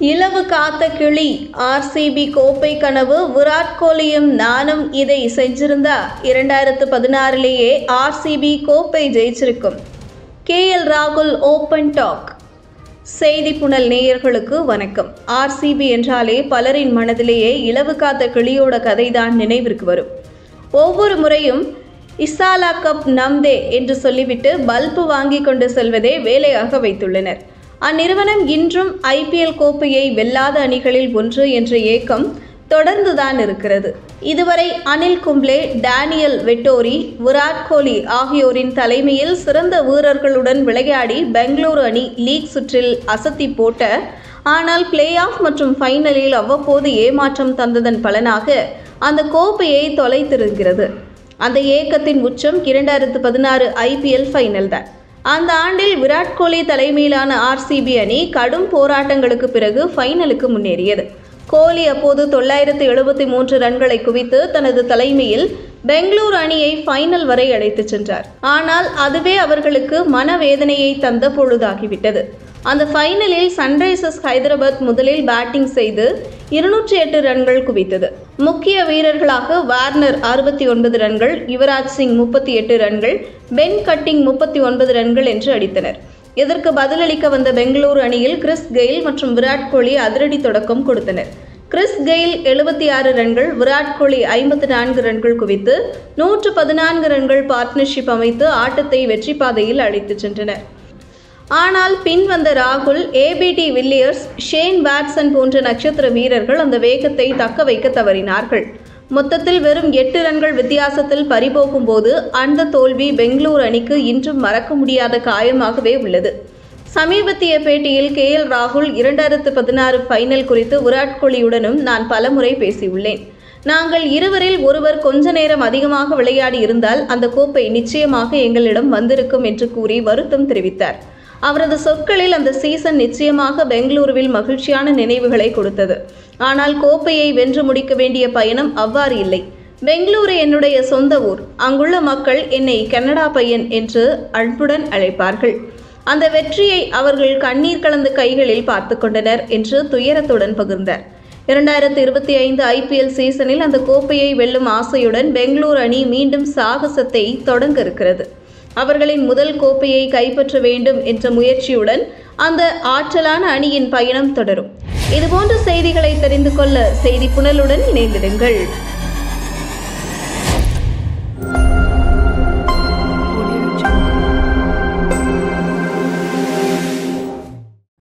இலவு காத்த கிளி ஆர்சிபி கோப்பை கனவு. விராட் கோலியும் நானும் இதை செஞ்சிருந்தா 2016லேயே ஆர்சிபி கோப்பை ஜெயிச்சிருக்கும். கேஎல் ராகுல் ஓப்பன் டாக். செய்தி புனல் நேயர்களுக்கு வணக்கம். ஆர்சிபி என்றாலே பலரின் மனதிலேயே இலவு காத்த கிளியோட கதைதான் நினைவிற்கு வரும். ஒவ்வொரு முறையும் இசாலா கப் நம்தே என்று சொல்லிவிட்டு பல்பு வாங்கி கொண்டு செல்வதே வேலையாக வைத்துள்ளனர். அந்நிறுவனம் இன்றும் ஐபிஎல் கோப்பையை வெல்லாத அணிகளில் ஒன்று என்ற ஏக்கம் தொடர்ந்துதான் இருக்கிறது. இதுவரை அனில் கும்ப்ளே, டேனியல் வெட்டோரி, விராட் கோலி ஆகியோரின் தலைமையில் சிறந்த வீரர்களுடன் விளையாடி பெங்களூரு அணி லீக் சுற்றில் அசத்தி போட்ட, ஆனால் பிளே ஆஃப் மற்றும் ஃபைனலில் அவ்வப்போது ஏமாற்றம் தந்ததன் பலனாக அந்த கோப்பையை தொலைத்திருக்கிறது. அந்த ஏக்கத்தின் உச்சம் 2016 ஐபிஎல் ஃபைனல் தான். அந்த ஆண்டில் விராட் கோலி தலைமையிலான ஆர்சிபி அணி கடும் போராட்டங்களுக்கு பிறகு ஃபைனலுக்கு முன்னேறியது. கோலி அப்போது 973 ரன்களை குவித்து தனது தலைமையில் பெங்களூரு அணியை ஃபைனல் வரை அழைத்துச் சென்றார். ஆனால் அதுவே அவர்களுக்கு மனவேதனையை தந்த பொழுதாகிவிட்டது. அந்த ஃபைனலில் சன்ரைசர்ஸ் ஹைதராபாத் முதலில் பேட்டிங் செய்து 208 ரன்கள் குவித்தது. முக்கிய வீரர்களாக வார்னர் 69 ரன்கள், யுவராஜ் சிங் 38 ரன்கள், பென் கட்டிங் 39 ரன்கள் என்று அடித்தனர். இதற்கு பதிலளிக்க வந்த பெங்களூரு அணியில் கிறிஸ் கெயில் மற்றும் விராட் கோலி அதிரடி தொடக்கம் கொடுத்தனர். கிறிஸ் கெயில் 76 ரன்கள், விராட் கோலி 54 ரன்கள் குவித்து 114 ரன்கள் பார்ட்னர்ஷிப் அமைத்து ஆட்டத்தை வெற்றி பாதையில் அழைத்துச் சென்றனர். ஆனால் பின் வந்த ராகுல், ஏபிடி வில்லியர்ஸ், ஷேன் வாட்சன் போன்ற நட்சத்திர வீரர்கள் அந்த வேகத்தை தக்க வைக்க தவறினார்கள். மொத்தத்தில் வெறும் 8 ரன்கள் வித்தியாசத்தில் பறிபோகும் போது அந்த தோல்வி பெங்களூரு அணிக்கு இன்றும் மறக்க முடியாத காயமாகவே உள்ளது. சமீபத்திய பேட்டியில் கேஎல் ராகுல் 2016 ஃபைனல் குறித்து விராட் கோலியுடனும் நான் பலமுறை பேசியுள்ளேன். நாங்கள் இருவரில் ஒருவர் கொஞ்ச நேரம் அதிகமாக விளையாடி இருந்தால் அந்த கோப்பை நிச்சயமாக எங்களிடம் வந்திருக்கும் என்று கூறி வருத்தம் தெரிவித்தார். அவரது சொற்களில் அந்த சீசன் நிச்சயமாக பெங்களூருவில் மகிழ்ச்சியான நினைவுகளை கொடுத்தது. ஆனால் கோப்பையை வென்று முடிக்க வேண்டிய பயணம் அவ்வாறு இல்லை. பெங்களூரு என்னுடைய சொந்த ஊர். அங்குள்ள மக்கள் என்னை கனடா பையன் என்று அன்புடன் அழைப்பார்கள். அந்த வெற்றியை அவர்கள் கண்ணீர் கலந்த கைகளில் பார்த்து கொண்டனர் என்று துயரத்துடன் பகிர்ந்தார். 2025 ஐபிஎல் சீசனில் அந்த கோப்பையை வெல்லும் ஆசையுடன் பெங்களூரு அணி மீண்டும் சாகசத்தை தொடங்க இருக்கிறது. அவர்களின் முதல் கோப்பையை கைப்பற்ற வேண்டும் என்ற முயற்சியுடன் அந்த ஆற்றலான அணியின் பயணம் தொடரும். இதுபோன்ற செய்திகளை தெரிந்து கொள்ள செய்தி புனலுடன் இணைந்திடுங்கள்.